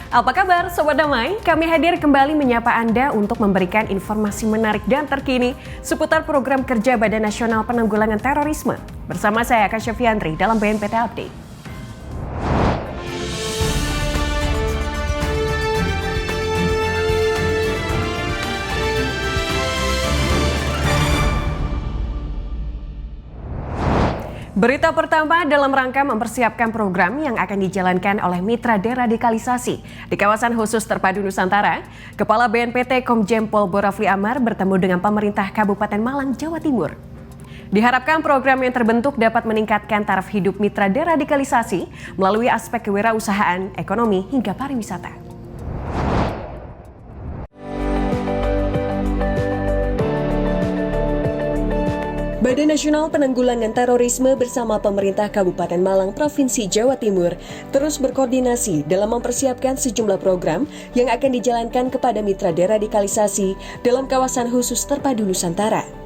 Apa kabar Sobat Damai? Kami hadir kembali menyapa Anda untuk memberikan informasi menarik dan terkini seputar program kerja Badan Nasional Penanggulangan Terorisme. Bersama saya Kasya Fiandri dalam BNPT Update. Berita pertama dalam rangka mempersiapkan program yang akan dijalankan oleh Mitra Deradikalisasi di kawasan khusus terpadu Nusantara, Kepala BNPT Komjen Pol Borafli Amar bertemu dengan pemerintah Kabupaten Malang, Jawa Timur. Diharapkan program yang terbentuk dapat meningkatkan taraf hidup mitra deradikalisasi melalui aspek kewirausahaan, ekonomi, hingga pariwisata. Badan Nasional Penanggulangan Terorisme bersama pemerintah Kabupaten Malang, Provinsi Jawa Timur terus berkoordinasi dalam mempersiapkan sejumlah program yang akan dijalankan kepada mitra deradikalisasi dalam kawasan khusus terpadu Nusantara.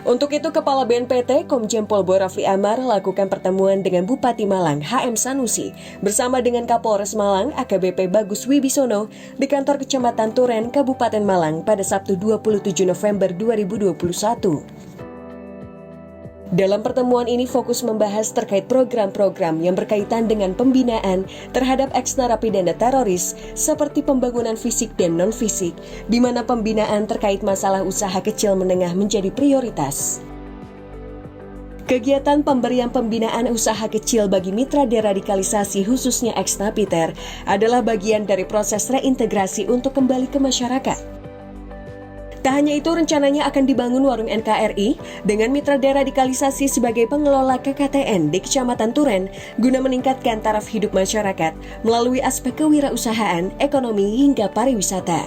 Untuk itu, Kepala BNPT Komjen Pol Borafli Amar lakukan pertemuan dengan Bupati Malang HM Sanusi bersama dengan Kapolres Malang AKBP Bagus Wibisono di kantor Kecamatan Turen, Kabupaten Malang pada Sabtu 27 November 2021. Dalam pertemuan ini fokus membahas terkait program-program yang berkaitan dengan pembinaan terhadap ex-narapidana teroris seperti pembangunan fisik dan non-fisik, di mana pembinaan terkait masalah usaha kecil menengah menjadi prioritas. Kegiatan pemberian pembinaan usaha kecil bagi mitra deradikalisasi khususnya ex-napiter adalah bagian dari proses reintegrasi untuk kembali ke masyarakat. Tak hanya itu, rencananya akan dibangun warung NKRI dengan mitra deradikalisasi sebagai pengelola KKTN di Kecamatan Turen guna meningkatkan taraf hidup masyarakat melalui aspek kewirausahaan, ekonomi, hingga pariwisata.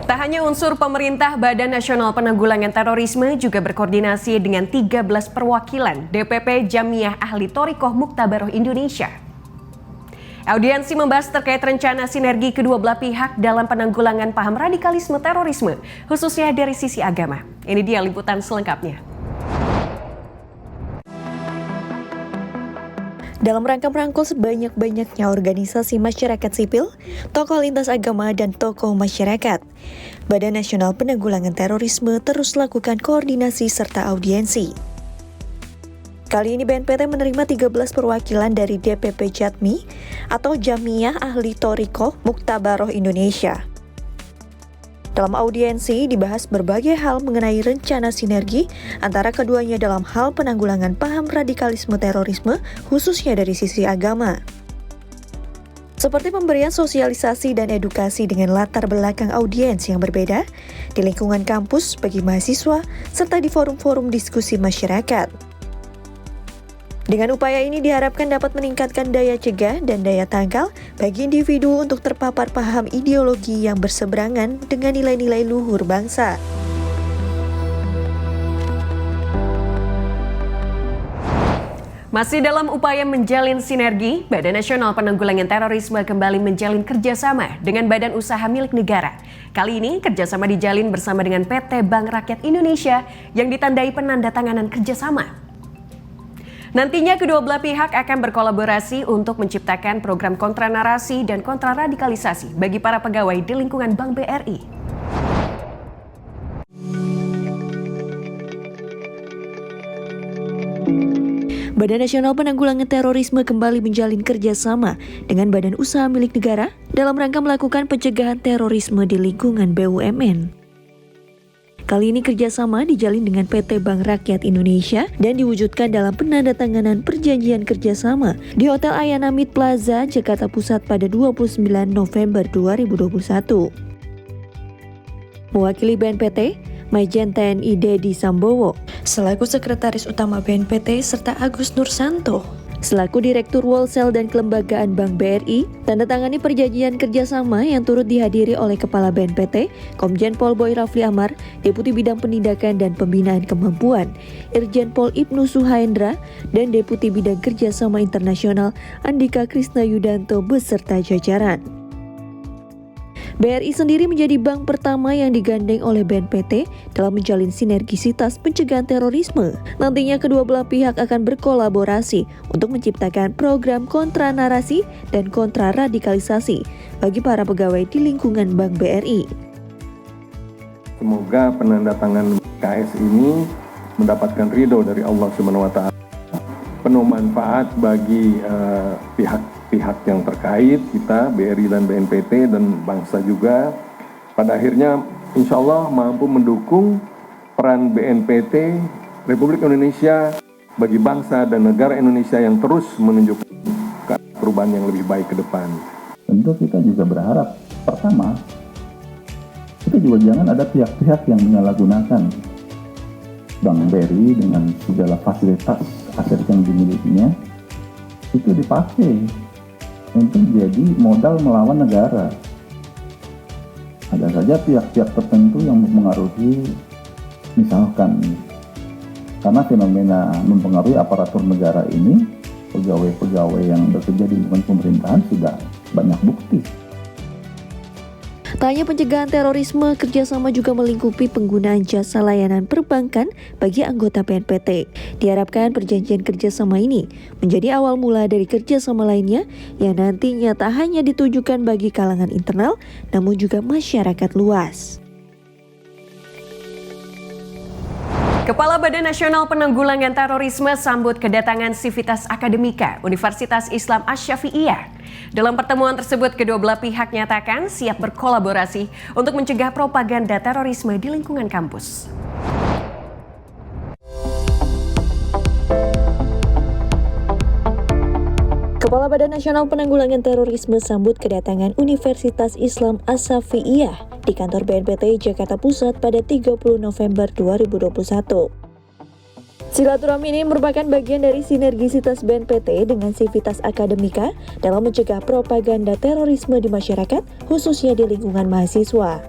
Tak hanya unsur pemerintah, Badan Nasional Penanggulangan Terorisme juga berkoordinasi dengan 13 perwakilan DPP Jamiah Ahli Thoriqoh Muktabaroh Indonesia. Audiensi membahas terkait rencana sinergi kedua belah pihak dalam penanggulangan paham radikalisme terorisme, khususnya dari sisi agama. Ini dia liputan selengkapnya. Dalam rangka merangkul sebanyak-banyaknya organisasi masyarakat sipil, tokoh lintas agama, dan tokoh masyarakat, Badan Nasional Penanggulangan Terorisme terus lakukan koordinasi serta audiensi. Kali ini BNPT menerima 13 perwakilan dari DPP Jatmi atau Jamiah Ahli Thoriqoh Muktabaroh Indonesia. Dalam audiensi dibahas berbagai hal mengenai rencana sinergi antara keduanya dalam hal penanggulangan paham radikalisme terorisme khususnya dari sisi agama. Seperti pemberian sosialisasi dan edukasi dengan latar belakang audiens yang berbeda di lingkungan kampus bagi mahasiswa serta di forum-forum diskusi masyarakat. Dengan upaya ini diharapkan dapat meningkatkan daya cegah dan daya tangkal bagi individu untuk terpapar paham ideologi yang berseberangan dengan nilai-nilai luhur bangsa. Masih dalam upaya menjalin sinergi, Badan Nasional Penanggulangan Terorisme kembali menjalin kerjasama dengan badan usaha milik negara. Kali ini kerjasama dijalin bersama dengan PT Bank Rakyat Indonesia yang ditandai penandatanganan kerjasama. Nantinya kedua belah pihak akan berkolaborasi untuk menciptakan program kontranarasi dan kontraradikalisasi bagi para pegawai di lingkungan Bank BRI. Badan Nasional Penanggulangan Terorisme kembali menjalin kerjasama dengan badan usaha milik negara dalam rangka melakukan pencegahan terorisme di lingkungan BUMN. Kali ini kerjasama dijalin dengan PT Bank Rakyat Indonesia dan diwujudkan dalam penandatanganan perjanjian kerjasama di Hotel Ayanamid Plaza, Jakarta Pusat pada 29 November 2021. Mewakili BNPT, Majen TNI Dedi Sambowo, selaku Sekretaris Utama BNPT, serta Agus Nursanto, selaku Direktur Wholesale dan Kelembagaan Bank BRI, tandatangani perjanjian kerjasama yang turut dihadiri oleh Kepala BNPT, Komjen Pol Borafli Amar, Deputi Bidang Penindakan dan Pembinaan Kemampuan, Irjen Pol Ibnu Suhaendra, dan Deputi Bidang Kerjasama Internasional Andika Krisna Yudanto beserta jajaran. BRI sendiri menjadi bank pertama yang digandeng oleh BNPT dalam menjalin sinergisitas pencegahan terorisme. Nantinya kedua belah pihak akan berkolaborasi untuk menciptakan program kontra narasi dan kontra radikalisasi bagi para pegawai di lingkungan Bank BRI. Semoga penandatangan KS ini mendapatkan ridho dari Allah Subhanahu wa Ta'ala, penuh manfaat bagi pihak-pihak yang terkait, kita, BRI dan BNPT dan bangsa juga. Pada akhirnya insya Allah mampu mendukung peran BNPT Republik Indonesia bagi bangsa dan negara Indonesia yang terus menunjukkan perubahan yang lebih baik ke depan. Tentu kita juga berharap, pertama, kita juga jangan ada pihak-pihak yang menyalahgunakan Bank BRI dengan segala fasilitas aset yang dimilikinya itu dipakai untuk jadi modal melawan negara. Ada saja pihak-pihak tertentu yang mempengaruhi, misalkan karena fenomena mempengaruhi aparatur negara ini, pegawai-pegawai yang bekerja di lingkungan pemerintahan sudah banyak bukti. Tak hanya pencegahan terorisme, kerjasama juga melingkupi penggunaan jasa layanan perbankan bagi anggota BNPT. Diharapkan perjanjian kerjasama ini menjadi awal mula dari kerjasama lainnya yang nantinya tak hanya ditujukan bagi kalangan internal, namun juga masyarakat luas. Kepala Badan Nasional Penanggulangan Terorisme sambut kedatangan Civitas Akademika Universitas Islam Asy-Syafi'iyah. Dalam pertemuan tersebut, kedua belah pihak nyatakan siap berkolaborasi untuk mencegah propaganda terorisme di lingkungan kampus. Kepala Badan Nasional Penanggulangan Terorisme sambut kedatangan Universitas Islam Asy-Syafi'iyah di kantor BNPT Jakarta Pusat pada 30 November 2021. Silaturahmi ini merupakan bagian dari sinergisitas BNPT dengan Civitas Akademika dalam mencegah propaganda terorisme di masyarakat, khususnya di lingkungan mahasiswa.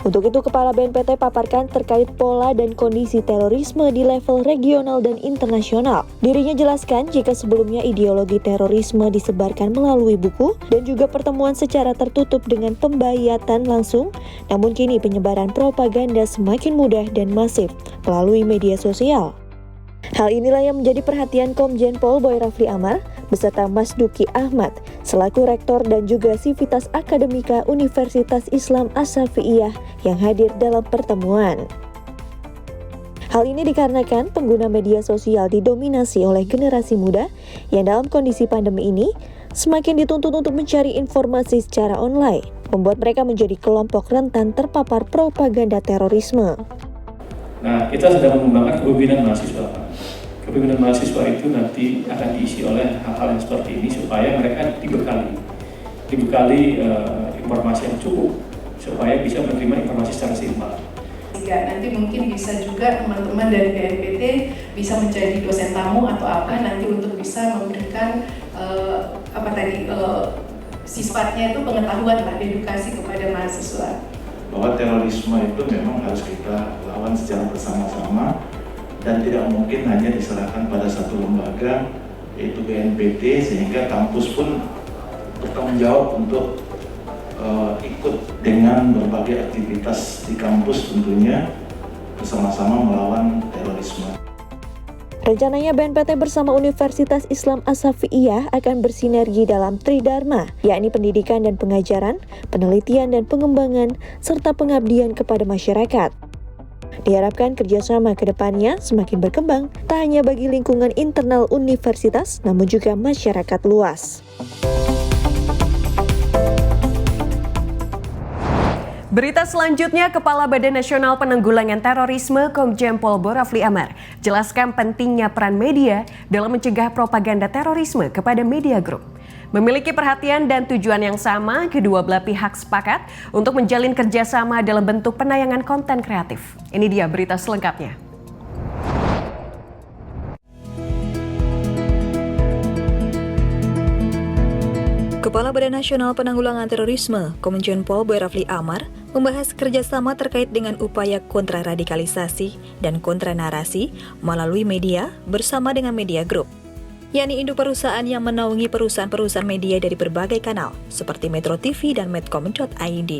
Untuk itu, Kepala BNPT paparkan terkait pola dan kondisi terorisme di level regional dan internasional. Dirinya jelaskan jika sebelumnya ideologi terorisme disebarkan melalui buku dan juga pertemuan secara tertutup dengan pembayatan langsung, namun kini penyebaran propaganda semakin mudah dan masif melalui media sosial. Hal inilah yang menjadi perhatian Komjen Pol Boy Rafli Amar beserta Mas Duki Ahmad selaku Rektor dan juga Civitas Akademika Universitas Islam Asy-Syafi'iyah yang hadir dalam pertemuan. Hal ini dikarenakan pengguna media sosial didominasi oleh generasi muda yang dalam kondisi pandemi ini semakin dituntut untuk mencari informasi secara online, membuat mereka menjadi kelompok rentan terpapar propaganda terorisme. Nah, kita sedang mengembangkan kepemimpinan mahasiswa. Kepemimpinan mahasiswa itu nanti akan diisi oleh hal-hal yang seperti ini supaya mereka dibekali informasi yang cukup supaya bisa menerima informasi secara seimbang. Nanti mungkin bisa juga teman-teman dari BNPT bisa menjadi dosen tamu atau apa nanti untuk bisa memberikan sifatnya itu pengetahuan lah, edukasi kepada mahasiswa. Bahwa terorisme itu memang harus kita lawan secara bersama-sama dan tidak mungkin hanya diserahkan pada satu lembaga yaitu BNPT, sehingga kampus pun bertanggung jawab untuk ikut dengan berbagai aktivitas di kampus tentunya bersama-sama melawan terorisme. Rencananya BNPT bersama Universitas Islam Asy-Syafi'iyah akan bersinergi dalam Tridharma, yakni pendidikan dan pengajaran, penelitian dan pengembangan, serta pengabdian kepada masyarakat. Diharapkan kerjasama ke depannya semakin berkembang, tak hanya bagi lingkungan internal universitas, namun juga masyarakat luas. Berita selanjutnya, Kepala Badan Nasional Penanggulangan Terorisme Komjen Pol Boy Rafli Amar jelaskan pentingnya peran media dalam mencegah propaganda terorisme kepada media group. Memiliki perhatian dan tujuan yang sama, kedua belah pihak sepakat untuk menjalin kerjasama dalam bentuk penayangan konten kreatif. Ini dia berita selengkapnya. Kepala Badan Nasional Penanggulangan Terorisme, Komjen Pol Boy Rafli Amar, membahas kerjasama terkait dengan upaya kontraradikalisasi dan kontranarasi melalui media bersama dengan media group. yakni induk perusahaan yang menaungi perusahaan-perusahaan media dari berbagai kanal, seperti Metro TV dan Medcom.id.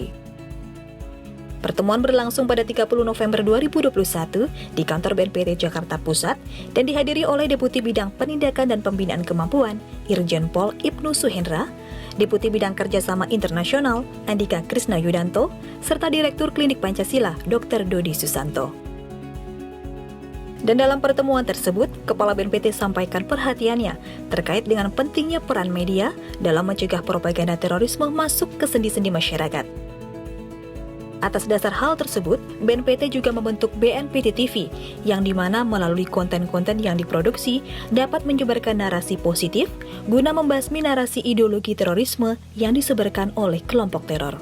Pertemuan berlangsung pada 30 November 2021 di kantor BNPT Jakarta Pusat dan dihadiri oleh Deputi Bidang Penindakan dan Pembinaan Kemampuan, Irjen Pol Ibnu Suhendra, Deputi Bidang Kerjasama Internasional, Andika Krisna Yudanto, serta Direktur Klinik Pancasila, Dr. Dodi Susanto. Dan dalam pertemuan tersebut, Kepala BNPT sampaikan perhatiannya terkait dengan pentingnya peran media dalam mencegah propaganda terorisme masuk ke sendi-sendi masyarakat. Atas dasar hal tersebut, BNPT juga membentuk BNPT TV, yang dimana melalui konten-konten yang diproduksi dapat menyebarkan narasi positif guna membasmi narasi ideologi terorisme yang disebarkan oleh kelompok teror.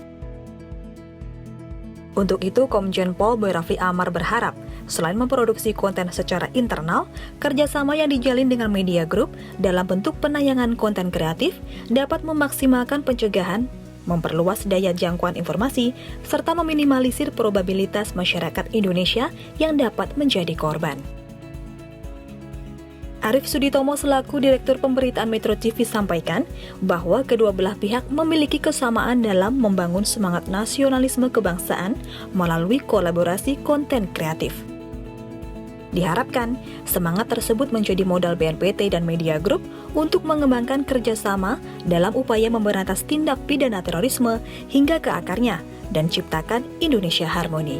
Untuk itu, Komjen Pol Boy Rafli Amar berharap, selain memproduksi konten secara internal, kerjasama yang dijalin dengan media group dalam bentuk penayangan konten kreatif dapat memaksimalkan pencegahan, memperluas daya jangkauan informasi, serta meminimalisir probabilitas masyarakat Indonesia yang dapat menjadi korban. Arif Suditomo selaku Direktur Pemberitaan Metro TV sampaikan bahwa kedua belah pihak memiliki kesamaan dalam membangun semangat nasionalisme kebangsaan melalui kolaborasi konten kreatif. Diharapkan, semangat tersebut menjadi modal BNPT dan media group untuk mengembangkan kerjasama dalam upaya memberantas tindak pidana terorisme hingga ke akarnya dan ciptakan Indonesia harmoni.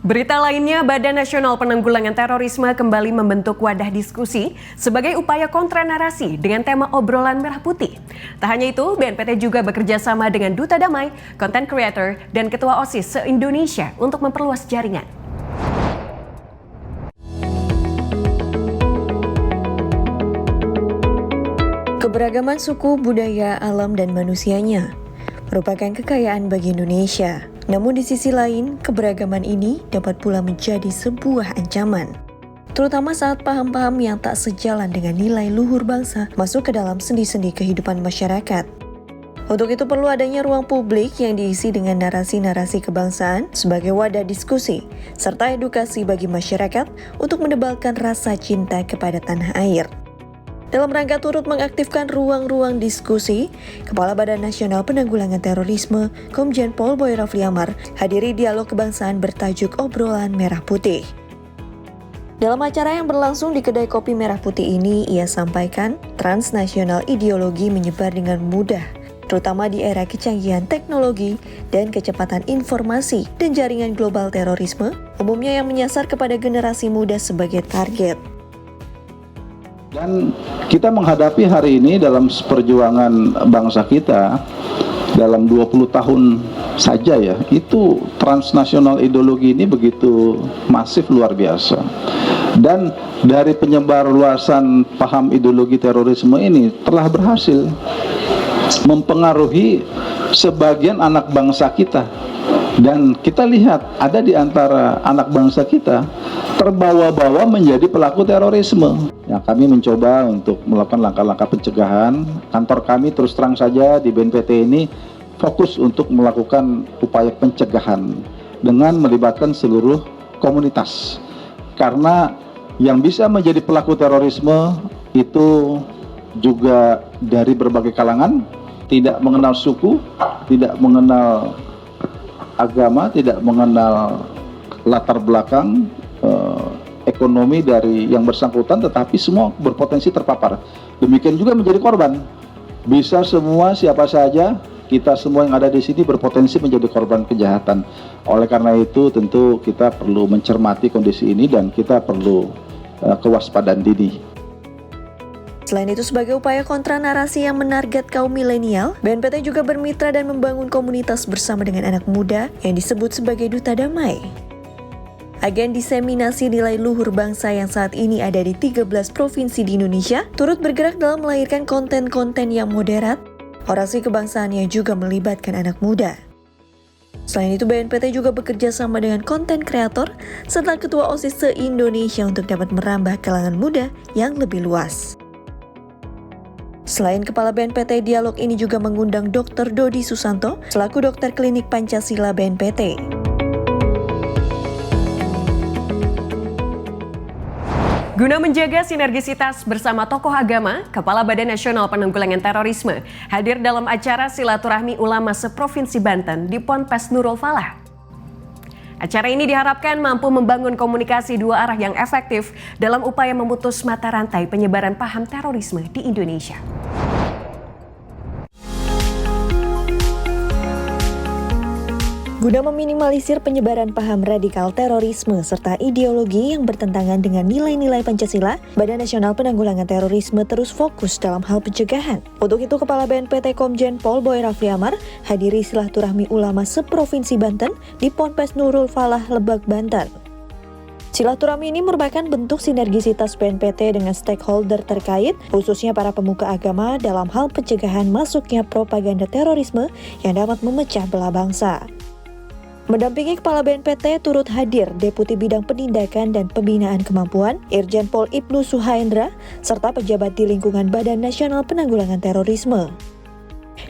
Berita lainnya, Badan Nasional Penanggulangan Terorisme kembali membentuk wadah diskusi sebagai upaya kontra narasi dengan tema obrolan merah putih. Tak hanya itu, BNPT juga bekerja sama dengan Duta Damai, content creator, dan Ketua OSIS se-Indonesia untuk memperluas jaringan. Keberagaman suku, budaya, alam, dan manusianya merupakan kekayaan bagi Indonesia. Namun di sisi lain, keberagaman ini dapat pula menjadi sebuah ancaman, terutama saat paham-paham yang tak sejalan dengan nilai luhur bangsa masuk ke dalam sendi-sendi kehidupan masyarakat. Untuk itu perlu adanya ruang publik yang diisi dengan narasi-narasi kebangsaan sebagai wadah diskusi, serta edukasi bagi masyarakat untuk menebalkan rasa cinta kepada tanah air. Dalam rangka turut mengaktifkan ruang-ruang diskusi, Kepala Badan Nasional Penanggulangan Terorisme, Komjen Pol Boy Rafli Amar, hadiri dialog kebangsaan bertajuk Obrolan Merah Putih. Dalam acara yang berlangsung di kedai kopi Merah Putih ini, ia sampaikan transnasional ideologi menyebar dengan mudah, terutama di era kecanggihan teknologi dan kecepatan informasi dan jaringan global terorisme, umumnya yang menyasar kepada generasi muda sebagai target. Dan kita menghadapi hari ini dalam perjuangan bangsa kita dalam 20 tahun saja ya, itu transnasional ideologi ini begitu masif luar biasa. Dan dari penyebar luasan paham ideologi terorisme ini telah berhasil mempengaruhi sebagian anak bangsa kita. Dan kita lihat ada di antara anak bangsa kita terbawa-bawa menjadi pelaku terorisme. Ya, kami mencoba untuk melakukan langkah-langkah pencegahan. Kantor kami terus terang saja di BNPT ini fokus untuk melakukan upaya pencegahan dengan melibatkan seluruh komunitas. Karena yang bisa menjadi pelaku terorisme itu juga dari berbagai kalangan, tidak mengenal suku, tidak mengenal agama, tidak mengenal latar belakang ekonomi dari yang bersangkutan, tetapi semua berpotensi terpapar. Demikian juga menjadi korban. Bisa semua, siapa saja, kita semua yang ada di sini berpotensi menjadi korban kejahatan. Oleh karena itu tentu kita perlu mencermati kondisi ini dan kita perlu kewaspadaan dini. Selain itu, sebagai upaya kontra narasi yang menarget kaum milenial, BNPT juga bermitra dan membangun komunitas bersama dengan anak muda yang disebut sebagai Duta Damai. Agen diseminasi nilai luhur bangsa yang saat ini ada di 13 provinsi di Indonesia turut bergerak dalam melahirkan konten-konten yang moderat. Orasi kebangsaan yang juga melibatkan anak muda. Selain itu, BNPT juga bekerja sama dengan konten kreator serta Ketua OSIS se-Indonesia untuk dapat merambah kalangan muda yang lebih luas. Selain Kepala BNPT, dialog ini juga mengundang Dr. Dodi Susanto selaku Dokter Klinik Pancasila BNPT. Guna menjaga sinergisitas bersama tokoh agama, Kepala Badan Nasional Penanggulangan Terorisme hadir dalam acara silaturahmi ulama seprovinsi Banten di Ponpes Nurul Falah. Acara ini diharapkan mampu membangun komunikasi dua arah yang efektif dalam upaya memutus mata rantai penyebaran paham terorisme di Indonesia. Guna meminimalisir penyebaran paham radikal terorisme serta ideologi yang bertentangan dengan nilai-nilai Pancasila, Badan Nasional Penanggulangan Terorisme terus fokus dalam hal pencegahan. Untuk itu, Kepala BNPT Komjen Pol Boy Rafli Amar hadiri silaturahmi ulama seprovinsi Banten di Ponpes Nurul Falah, Lebak, Banten. Silaturahmi ini merupakan bentuk sinergisitas BNPT dengan stakeholder terkait, khususnya para pemuka agama dalam hal pencegahan masuknya propaganda terorisme yang dapat memecah belah bangsa. Mendampingi Kepala BNPT turut hadir Deputi Bidang Penindakan dan Pembinaan Kemampuan, Irjen Pol Ibnu Suhaendra, serta pejabat di lingkungan Badan Nasional Penanggulangan Terorisme.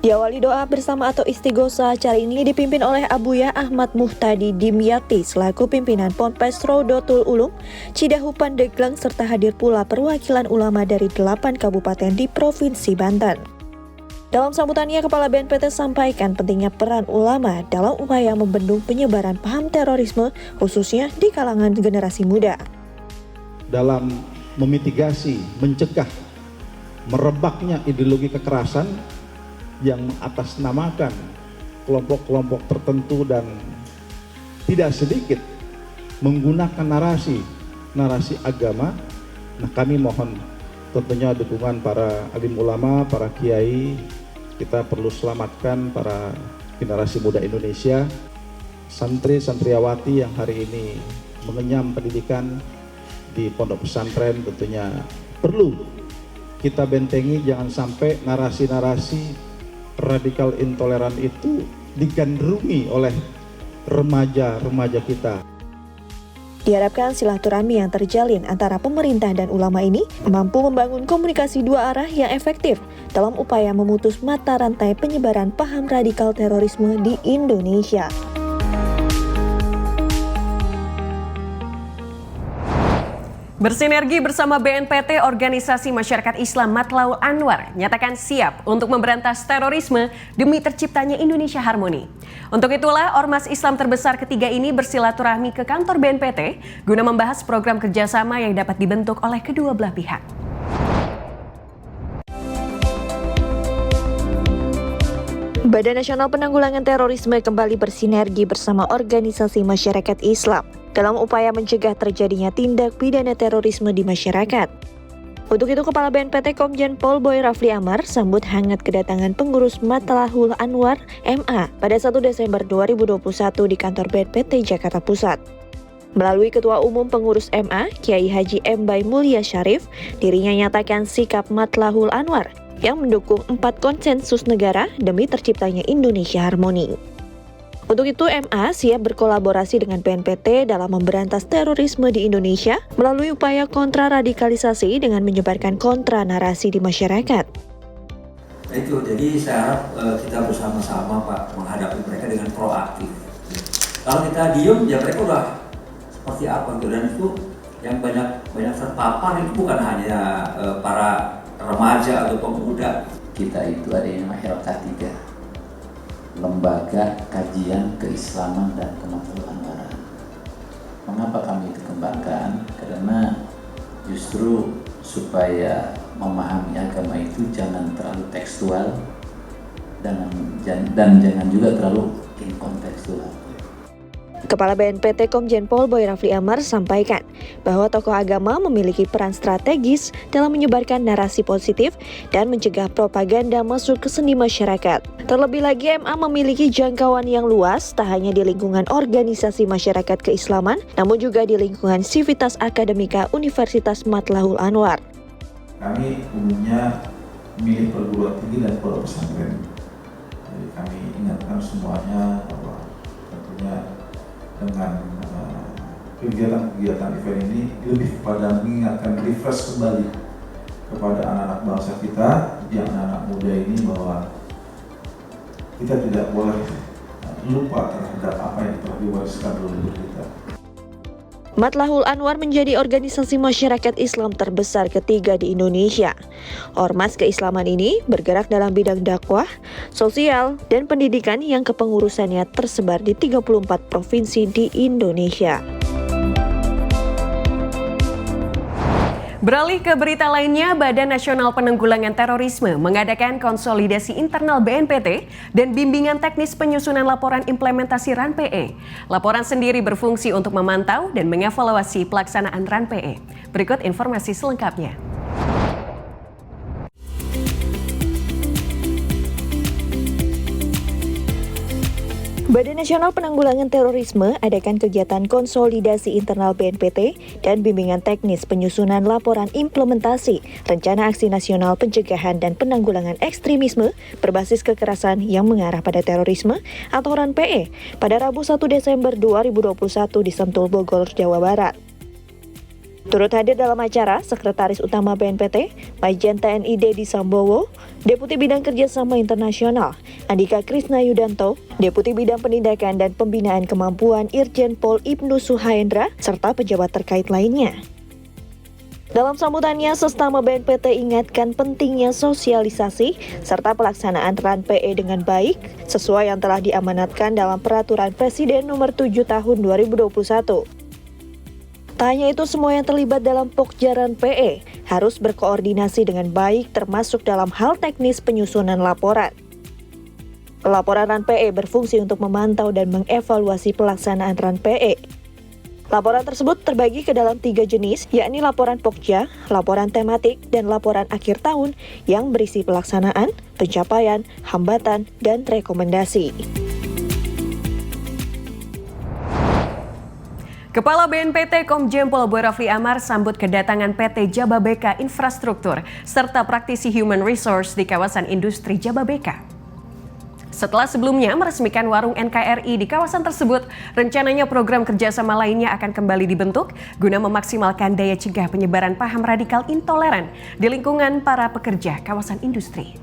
Diawali doa bersama atau istighosa, acara ini dipimpin oleh Abuya Ahmad Muhtadi Dimyati selaku pimpinan Ponpes Rodotul Ulum, Cidahu Pandeglang, serta hadir pula perwakilan ulama dari 8 kabupaten di Provinsi Banten. Dalam sambutannya, Kepala BNPT sampaikan pentingnya peran ulama dalam upaya membendung penyebaran paham terorisme, khususnya di kalangan generasi muda. Dalam memitigasi, mencegah, merebaknya ideologi kekerasan yang mengatasnamakan kelompok-kelompok tertentu dan tidak sedikit menggunakan narasi agama, nah kami mohon tentunya dukungan para alim ulama, para kiai. Kita perlu selamatkan para generasi muda Indonesia, santri-santriawati yang hari ini mengenyam pendidikan di pondok pesantren. Tentunya perlu kita bentengi, jangan sampai narasi-narasi radikal intoleran itu digandrungi oleh remaja-remaja kita. Diharapkan silaturahmi yang terjalin antara pemerintah dan ulama ini mampu membangun komunikasi dua arah yang efektif dalam upaya memutus mata rantai penyebaran paham radikal terorisme di Indonesia. Bersinergi bersama BNPT, Organisasi Masyarakat Islam Matlaul Anwar nyatakan siap untuk memberantas terorisme demi terciptanya Indonesia harmoni. Untuk itulah Ormas Islam terbesar ketiga ini bersilaturahmi ke kantor BNPT guna membahas program kerjasama yang dapat dibentuk oleh kedua belah pihak. Badan Nasional Penanggulangan Terorisme kembali bersinergi bersama organisasi masyarakat Islam dalam upaya mencegah terjadinya tindak pidana terorisme di masyarakat. Untuk itu, Kepala BNPT Komjen Pol Boy Rafli Amar sambut hangat kedatangan pengurus Matlaul Anwar MA pada 1 Desember 2021 di kantor BNPT Jakarta Pusat. Melalui Ketua Umum Pengurus MA, Kiai Haji M. Bay Mulya Syarif, dirinya nyatakan sikap Matlaul Anwar yang mendukung 4 konsensus negara demi terciptanya Indonesia harmoni. Untuk itu, MA siap berkolaborasi dengan BNPT dalam memberantas terorisme di Indonesia melalui upaya kontraradikalisasi dengan menyebarkan kontra narasi di masyarakat. Itu, jadi saya harap kita bersama-sama Pak menghadapi mereka dengan proaktif. Kalau kita diem, ya mereka udah seperti apa gitu. Dan itu yang banyak terpapar itu bukan hanya para remaja atau pemuda. Kita itu ada yang namanya LK3, Lembaga Kajian Keislaman dan Kemakmuran. Mengapa kami itu kembangkan? Karena justru supaya memahami agama itu jangan terlalu tekstual dan jangan juga terlalu inkontekstual. Kepala BNPT Komjen Pol Boy Rafli Amar sampaikan bahwa tokoh agama memiliki peran strategis dalam menyebarkan narasi positif dan mencegah propaganda masuk ke sendi masyarakat. Terlebih lagi, MA memiliki jangkauan yang luas tak hanya di lingkungan organisasi masyarakat keislaman, namun juga di lingkungan Sivitas Akademika Universitas Matlaul Anwar. Kami umumnya memilih perguruan tinggi dan pondok pesantren. Jadi kami ingatkan semuanya bahwa tentunya dengan kegiatan event ini lebih kepada mengingatkan, refresh kembali kepada anak-anak bangsa kita, yang anak-anak muda ini, bahwa kita tidak boleh lupa terhadap apa yang telah diwariskan leluhur kita. Matlahul Anwar menjadi organisasi masyarakat Islam terbesar ketiga di Indonesia. Ormas keislaman ini bergerak dalam bidang dakwah, sosial, dan pendidikan yang kepengurusannya tersebar di 34 provinsi di Indonesia. Beralih ke berita lainnya, Badan Nasional Penanggulangan Terorisme mengadakan konsolidasi internal BNPT dan bimbingan teknis penyusunan laporan implementasi RAN-PE. Laporan sendiri berfungsi untuk memantau dan mengevaluasi pelaksanaan RAN-PE. Berikut informasi selengkapnya. Badan Nasional Penanggulangan Terorisme adakan kegiatan konsolidasi internal BNPT dan bimbingan teknis penyusunan laporan implementasi Rencana Aksi Nasional Pencegahan dan Penanggulangan Ekstremisme berbasis kekerasan yang mengarah pada terorisme atau RAN-PE pada Rabu 1 Desember 2021 di Sentul, Bogor, Jawa Barat. Turut hadir dalam acara Sekretaris Utama BNPT, Majen TNI Dedi Sambowo, Deputi Bidang Kerjasama Internasional, Andika Krisna Yudanto, Deputi Bidang Penindakan dan Pembinaan Kemampuan Irjen Pol Ibnu Suhaendra, serta pejabat terkait lainnya. Dalam sambutannya, Sestama BNPT ingatkan pentingnya sosialisasi serta pelaksanaan RAN-PE dengan baik sesuai yang telah diamanatkan dalam Peraturan Presiden Nomor 7 Tahun 2021. Tak hanya itu, semua yang terlibat dalam Pokja RAN-PE harus berkoordinasi dengan baik termasuk dalam hal teknis penyusunan laporan. Laporan RAN-PE berfungsi untuk memantau dan mengevaluasi pelaksanaan RAN-PE. Laporan tersebut terbagi ke dalam 3 jenis, yakni laporan Pokja, laporan tematik, dan laporan akhir tahun yang berisi pelaksanaan, pencapaian, hambatan, dan rekomendasi. Kepala BNPT Komjen Pol Boy Rafli Amar sambut kedatangan PT Jababeka Infrastruktur serta praktisi Human Resource di kawasan industri Jababeka. Setelah sebelumnya meresmikan warung NKRI di kawasan tersebut, rencananya program kerjasama lainnya akan kembali dibentuk guna memaksimalkan daya cegah penyebaran paham radikal intoleran di lingkungan para pekerja kawasan industri.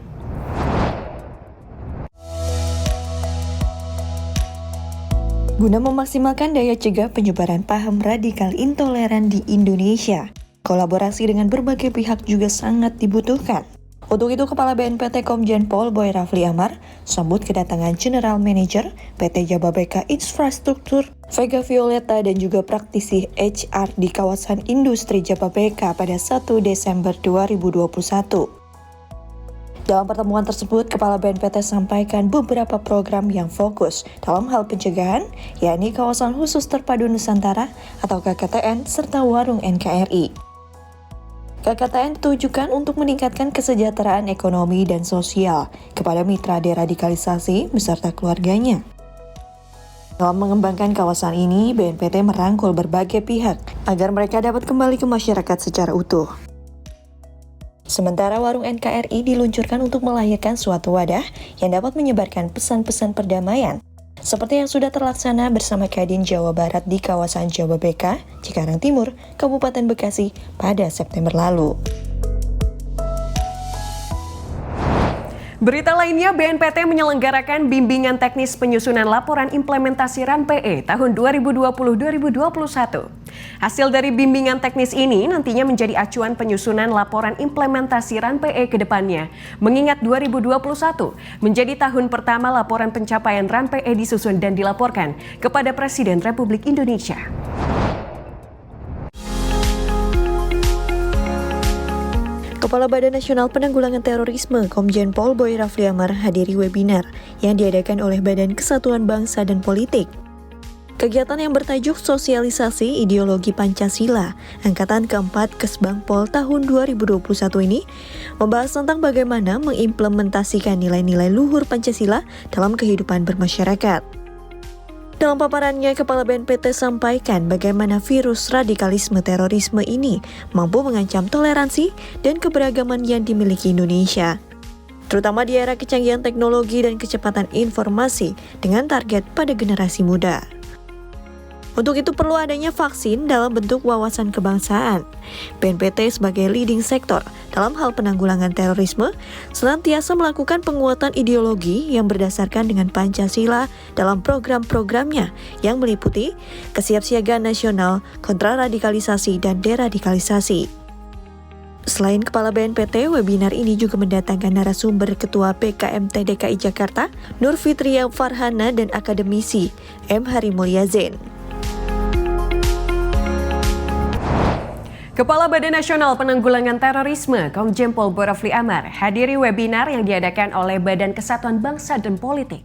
Guna memaksimalkan daya cegah penyebaran paham radikal intoleran di Indonesia, kolaborasi dengan berbagai pihak juga sangat dibutuhkan. Untuk itu, Kepala BNPT Komjen Pol Boy Rafli Amar sambut kedatangan General Manager PT Jababeka Infrastruktur, Vega Violeta, dan juga praktisi HR di kawasan industri Jababeka pada 1 Desember 2021. Dalam pertemuan tersebut, Kepala BNPT sampaikan beberapa program yang fokus dalam hal pencegahan, yakni Kawasan Khusus Terpadu Nusantara atau KKTN, serta Warung NKRI. KKTN ditujukan untuk meningkatkan kesejahteraan ekonomi dan sosial kepada mitra deradikalisasi beserta keluarganya. Dalam mengembangkan kawasan ini, BNPT merangkul berbagai pihak agar mereka dapat kembali ke masyarakat secara utuh. Sementara Warung NKRI diluncurkan untuk melahirkan suatu wadah yang dapat menyebarkan pesan-pesan perdamaian, seperti yang sudah terlaksana bersama Kadin Jawa Barat di kawasan Jababeka, Cikarang Timur, Kabupaten Bekasi pada September lalu. Berita lainnya, BNPT menyelenggarakan bimbingan teknis penyusunan laporan implementasi RAN-PE tahun 2020-2021. Hasil dari bimbingan teknis ini nantinya menjadi acuan penyusunan laporan implementasi RAN-PE ke depannya. Mengingat 2021 menjadi tahun pertama laporan pencapaian RAN-PE disusun dan dilaporkan kepada Presiden Republik Indonesia. Kepala Badan Nasional Penanggulangan Terorisme Komjen Pol Boy Rafli Amar hadiri webinar yang diadakan oleh Badan Kesatuan Bangsa dan Politik. Kegiatan yang bertajuk Sosialisasi Ideologi Pancasila Angkatan ke-4 Kesbangpol tahun 2021 ini membahas tentang bagaimana mengimplementasikan nilai-nilai luhur Pancasila dalam kehidupan bermasyarakat. Dalam paparannya, Kepala BNPT sampaikan bagaimana virus radikalisme terorisme ini mampu mengancam toleransi dan keberagaman yang dimiliki Indonesia, terutama di era kecanggihan teknologi dan kecepatan informasi dengan target pada generasi muda. Untuk itu perlu adanya vaksin dalam bentuk wawasan kebangsaan. BNPT sebagai leading sektor dalam hal penanggulangan terorisme senantiasa melakukan penguatan ideologi yang berdasarkan dengan Pancasila dalam program-programnya yang meliputi kesiapsiagaan nasional, kontraradikalisasi, dan deradikalisasi. Selain Kepala BNPT, webinar ini juga mendatangkan narasumber Ketua PKMT DKI Jakarta, Nur Fitria Farhana, dan akademisi M. Harimulya Zain. Kepala Badan Nasional Penanggulangan Terorisme, Komjen Pol Borafli Amar, hadiri webinar yang diadakan oleh Badan Kesatuan Bangsa dan Politik.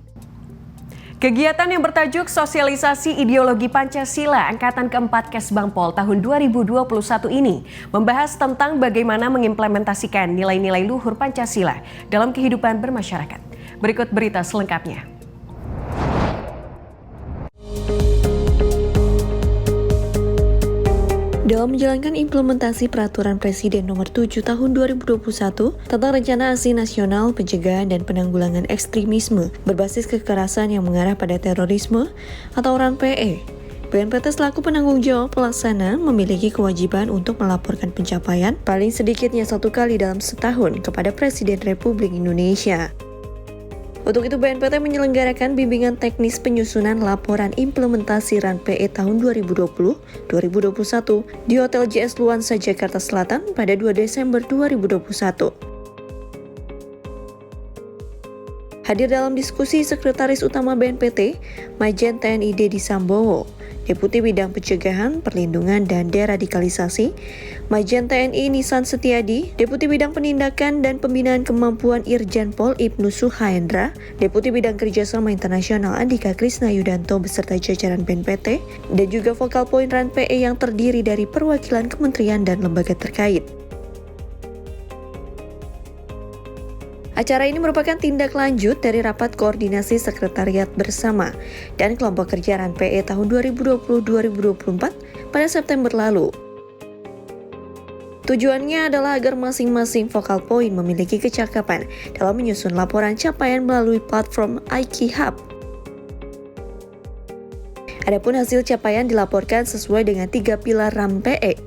Kegiatan yang bertajuk Sosialisasi Ideologi Pancasila Angkatan ke-4 Kesbangpol tahun 2021 ini membahas tentang bagaimana mengimplementasikan nilai-nilai luhur Pancasila dalam kehidupan bermasyarakat. Berikut berita selengkapnya. Dalam menjalankan implementasi Peraturan Presiden Nomor 7 Tahun 2021 tentang Rencana Aksi Nasional Pencegahan dan Penanggulangan Ekstremisme berbasis kekerasan yang mengarah pada terorisme atau RAN-PE, BNPT selaku penanggung jawab pelaksana memiliki kewajiban untuk melaporkan pencapaian paling sedikitnya 1 kali dalam setahun kepada Presiden Republik Indonesia. Untuk itu, BNPT menyelenggarakan bimbingan teknis penyusunan laporan implementasi RAN-PE tahun 2020-2021 di Hotel JS Luansa, Jakarta Selatan pada 2 Desember 2021. Hadir dalam diskusi Sekretaris Utama BNPT, Majen TNI Dedi Sambowo, Deputi Bidang Pencegahan, Perlindungan, dan Deradikalisasi, Majen TNI Nisan Setiadi, Deputi Bidang Penindakan dan Pembinaan Kemampuan Irjen Pol Ibnu Suhaendra, Deputi Bidang Kerjasama Internasional Andika Krisna Yudanto beserta jajaran BNPT, dan juga Focal Point RAN-PE yang terdiri dari perwakilan kementerian dan lembaga terkait. Acara ini merupakan tindak lanjut dari Rapat Koordinasi Sekretariat Bersama dan Kelompok Kerja RAN-PE tahun 2020-2024 pada September lalu. Tujuannya adalah agar masing-masing focal point memiliki kecakapan dalam menyusun laporan capaian melalui platform IKI Hub. Adapun hasil capaian dilaporkan sesuai dengan 3 pilar RAN-PE,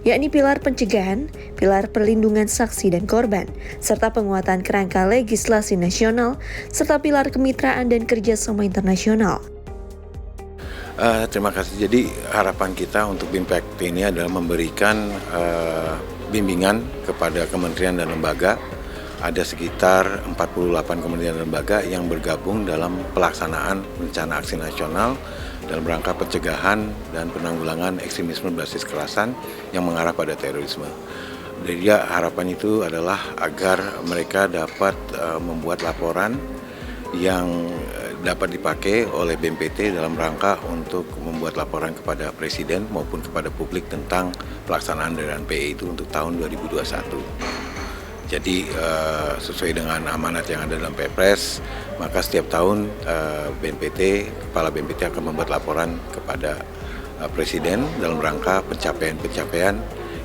yakni pilar pencegahan, pilar perlindungan saksi dan korban, serta penguatan kerangka legislasi nasional, serta pilar kemitraan dan kerjasama internasional. Terima kasih. Jadi harapan kita untuk BIMPACT ini adalah memberikan bimbingan kepada kementerian dan lembaga. Ada sekitar 48 kementerian dan lembaga yang bergabung dalam pelaksanaan rencana aksi nasional dalam rangka pencegahan dan penanggulangan ekstremisme berbasis kekerasan yang mengarah pada terorisme. Jadi harapan itu adalah agar mereka dapat membuat laporan yang dapat dipakai oleh BNPT dalam rangka untuk membuat laporan kepada Presiden maupun kepada publik tentang pelaksanaan dari RAN-PE itu untuk tahun 2021. Jadi sesuai dengan amanat yang ada dalam Perpres, maka setiap tahun Kepala BNPT akan membuat laporan kepada Presiden dalam rangka pencapaian-pencapaian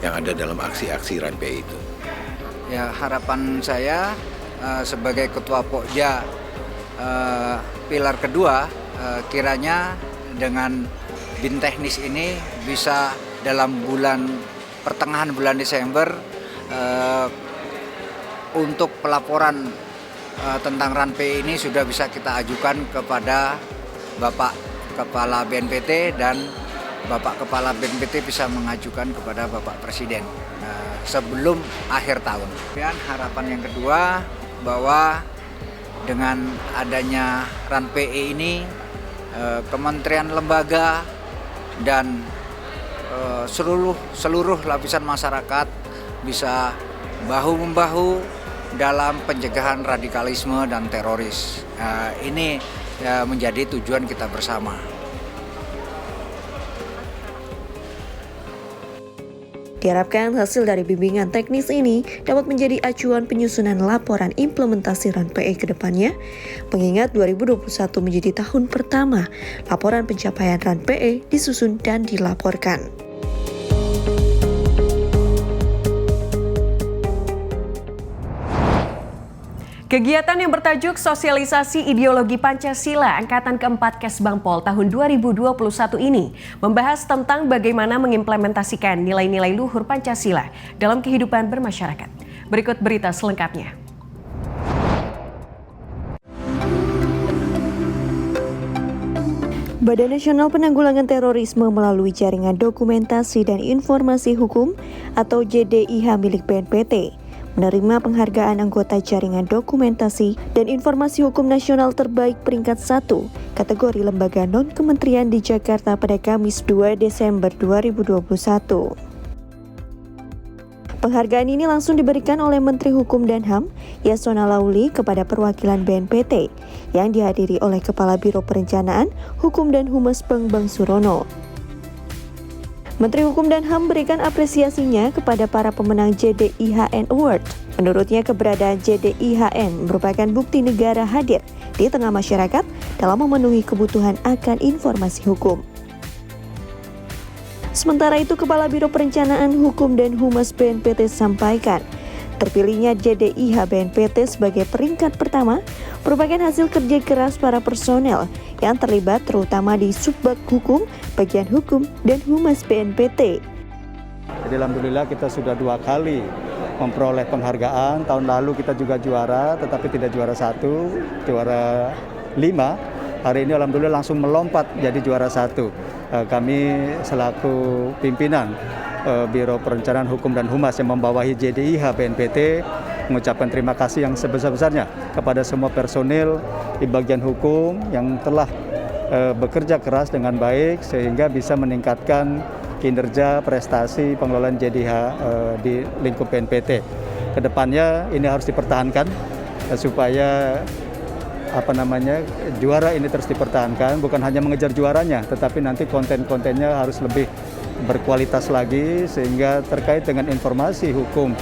yang ada dalam aksi-aksi RAN-PE itu. Ya, harapan saya sebagai Ketua Pokja pilar kedua, kiranya dengan BIN teknis ini bisa dalam pertengahan bulan Desember untuk pelaporan tentang RAN-PE ini sudah bisa kita ajukan kepada Bapak Kepala BNPT dan Bapak Kepala BNPT bisa mengajukan kepada Bapak Presiden sebelum akhir tahun. Dan harapan yang kedua bahwa dengan adanya RAN-PE ini kementerian lembaga dan seluruh lapisan masyarakat bisa bahu-membahu dalam pencegahan radikalisme dan teroris. Ini menjadi tujuan kita bersama. Diharapkan hasil dari bimbingan teknis ini dapat menjadi acuan penyusunan laporan implementasi RAN-PE ke depannya, mengingat 2021 menjadi tahun pertama laporan pencapaian RAN-PE disusun dan dilaporkan. Kegiatan yang bertajuk Sosialisasi Ideologi Pancasila Angkatan ke-4 Kesbangpol tahun 2021 ini membahas tentang bagaimana mengimplementasikan nilai-nilai luhur Pancasila dalam kehidupan bermasyarakat. Berikut berita selengkapnya. Badan Nasional Penanggulangan Terorisme melalui Jaringan Dokumentasi dan Informasi Hukum atau JDIH milik BNPT menerima penghargaan anggota Jaringan Dokumentasi dan Informasi Hukum Nasional terbaik peringkat 1 kategori lembaga non-kementerian di Jakarta pada Kamis 2 Desember 2021. Penghargaan ini langsung diberikan oleh Menteri Hukum dan HAM, Yasona Lauli, kepada perwakilan BNPT yang dihadiri oleh Kepala Biro Perencanaan, Hukum dan Humas Bambang Surono. Menteri Hukum dan HAM berikan apresiasinya kepada para pemenang JDIHN Award. Menurutnya, keberadaan JDIHN merupakan bukti negara hadir di tengah masyarakat dalam memenuhi kebutuhan akan informasi hukum. Sementara itu, Kepala Biro Perencanaan Hukum dan Humas BNPT sampaikan, terpilihnya JDIH BNPT sebagai peringkat pertama merupakan hasil kerja keras para personel yang terlibat terutama di Subbag Hukum, Bagian Hukum, dan Humas BNPT. Jadi alhamdulillah kita sudah 2 kali memperoleh penghargaan. Tahun lalu kita juga juara, tetapi tidak juara 1, juara 5. Hari ini alhamdulillah langsung melompat jadi juara 1. Kami selaku pimpinan Biro Perencanaan Hukum dan Humas yang membawahi JDIH BNPT mengucapkan terima kasih yang sebesar-besarnya kepada semua personil di bagian hukum yang telah bekerja keras dengan baik sehingga bisa meningkatkan kinerja prestasi pengelolaan JDIH di lingkup BNPT. Kedepannya ini harus dipertahankan supaya juara ini terus dipertahankan, bukan hanya mengejar juaranya, tetapi nanti konten-kontennya harus lebih berkualitas lagi sehingga terkait dengan informasi hukum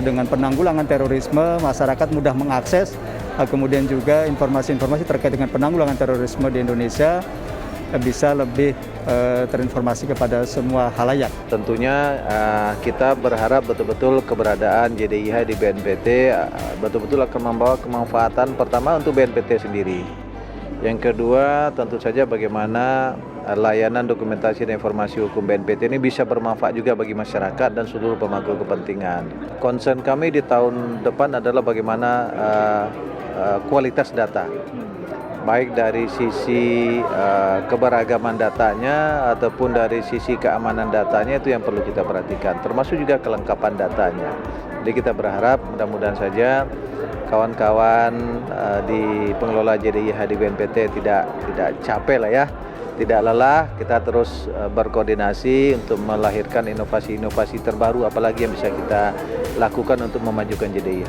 dengan penanggulangan terorisme, masyarakat mudah mengakses, kemudian juga informasi-informasi terkait dengan penanggulangan terorisme di Indonesia bisa lebih terinformasi kepada semua halayak. Tentunya kita berharap betul-betul keberadaan JDIH di BNPT betul-betul akan membawa kemanfaatan pertama untuk BNPT sendiri. Yang kedua tentu saja bagaimana layanan dokumentasi dan informasi hukum BNPT ini bisa bermanfaat juga bagi masyarakat dan seluruh pemangku kepentingan. Concern kami di tahun depan adalah bagaimana kualitas data, baik dari sisi keberagaman datanya ataupun dari sisi keamanan datanya, itu yang perlu kita perhatikan, termasuk juga kelengkapan datanya. Jadi kita berharap mudah-mudahan saja kawan-kawan di pengelola JDIH di BNPT tidak capek lah ya, tidak lelah. Kita terus berkoordinasi untuk melahirkan inovasi-inovasi terbaru apalagi yang bisa kita lakukan untuk memajukan JDIH.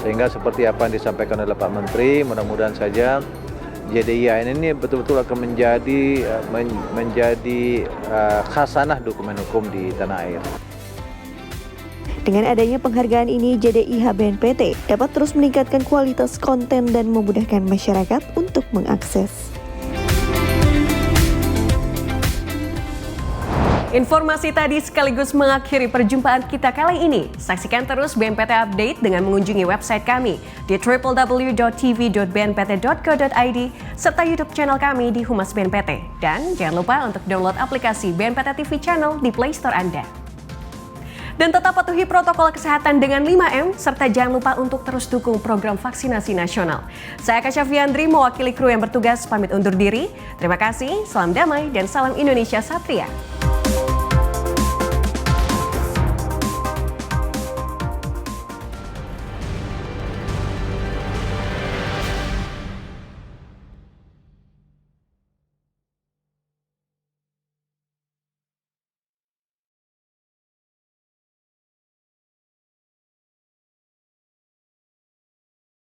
Sehingga seperti apa yang disampaikan oleh Pak Menteri, mudah-mudahan saja JDIH ini betul-betul akan menjadi khasanah dokumen hukum di tanah air. Dengan adanya penghargaan ini, JDIH BNPT dapat terus meningkatkan kualitas konten dan memudahkan masyarakat untuk mengakses. Informasi tadi sekaligus mengakhiri perjumpaan kita kali ini. Saksikan terus BNPT Update dengan mengunjungi website kami di www.tv.bnpt.co.id serta YouTube channel kami di Humas BNPT. Dan jangan lupa untuk download aplikasi BNPT TV Channel di Play Store Anda. Dan tetap patuhi protokol kesehatan dengan 5M, serta jangan lupa untuk terus dukung program vaksinasi nasional. Saya Kasya Fiandri, mewakili kru yang bertugas, pamit undur diri. Terima kasih, salam damai, dan salam Indonesia Satria.